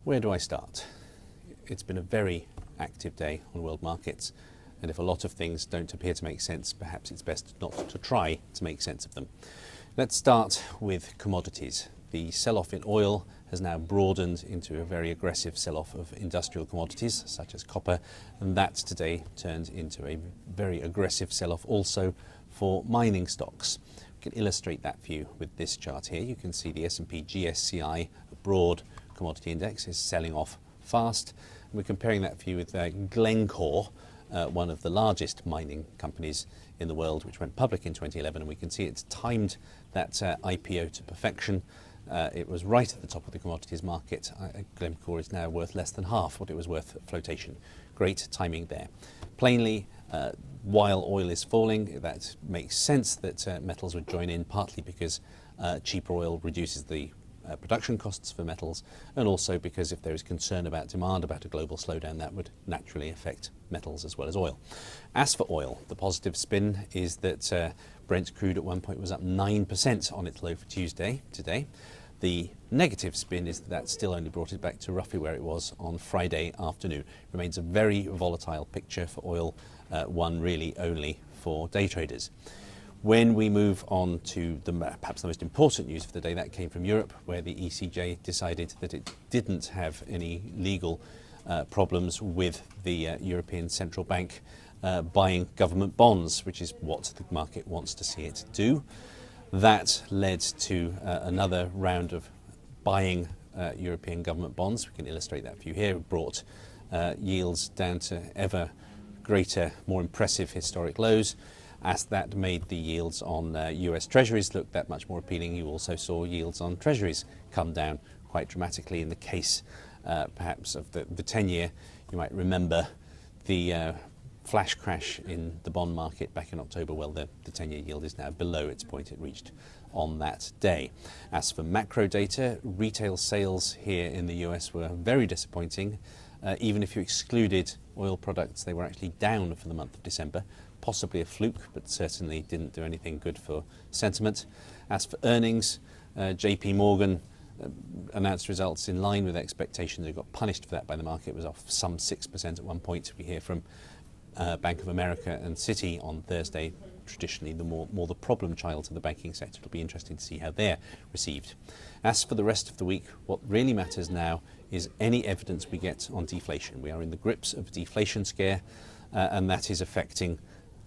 Where do I start? It's been a very active day on world markets, and if a lot of things don't appear to make sense, perhaps it's best not to try to make sense of them. Let's start with commodities. The sell-off in oil has now broadened into a very aggressive sell-off of industrial commodities such as copper, and that today turned into a very aggressive sell-off also for mining stocks. We can illustrate that for you with this chart here. You can see the S&P GSCI, a broad commodity index, is selling off fast. And we're comparing that for you with Glencore, one of the largest mining companies in the world, which went public in 2011, and we can see it's timed that IPO to perfection. It was right at the top of the commodities market. Glencore is now worth less than half what it was worth at flotation. Great timing there. Plainly, while oil is falling, that makes sense that metals would join in, partly because cheaper oil reduces the production costs for metals, and also because if there is concern about demand, about a global slowdown, that would naturally affect metals as well as oil. As for oil, the positive spin is that Brent crude at one point was up 9% on its low for Tuesday today. The negative spin is that still only brought it back to roughly where it was on Friday afternoon. It remains a very volatile picture for oil, one really only for day traders. When we move on to perhaps the most important news for the day, that came from Europe, where the ECJ decided that it didn't have any legal problems with the European Central Bank buying government bonds, which is what the market wants to see it do. That led to another round of buying European government bonds. We can illustrate that for you here. It brought yields down to ever greater, more impressive historic lows. As that made the yields on US Treasuries look that much more appealing, you also saw yields on Treasuries come down quite dramatically. In the case, perhaps, of the 10-year, you might remember the flash crash in the bond market back in October. Well, the 10-year yield is now below its point it reached on that day. As for macro data, retail sales here in the US were very disappointing. Even if you excluded oil products, they were actually down for the month of December. Possibly a fluke, but certainly didn't do anything good for sentiment. As for earnings, JP Morgan announced results in line with expectations. They got punished for that by the market. It was off some 6% at one point. We hear from Bank of America and Citi on Thursday, traditionally the more the problem child to the banking sector. It'll be interesting to see how they're received. As for the rest of the week, what really matters now is any evidence we get on deflation. We are in the grips of a deflation scare, and that is affecting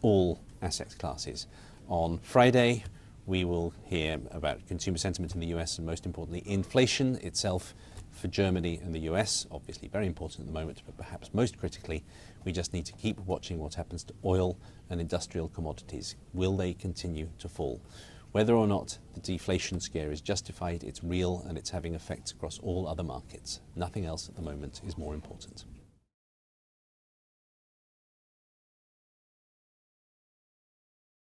all asset classes. On Friday, we will hear about consumer sentiment in the US and, most importantly, inflation itself for Germany and the US. Obviously very important at the moment, but perhaps most critically, we just need to keep watching what happens to oil and industrial commodities. Will they continue to fall? Whether or not the deflation scare is justified, it's real and it's having effects across all other markets. Nothing else at the moment is more important.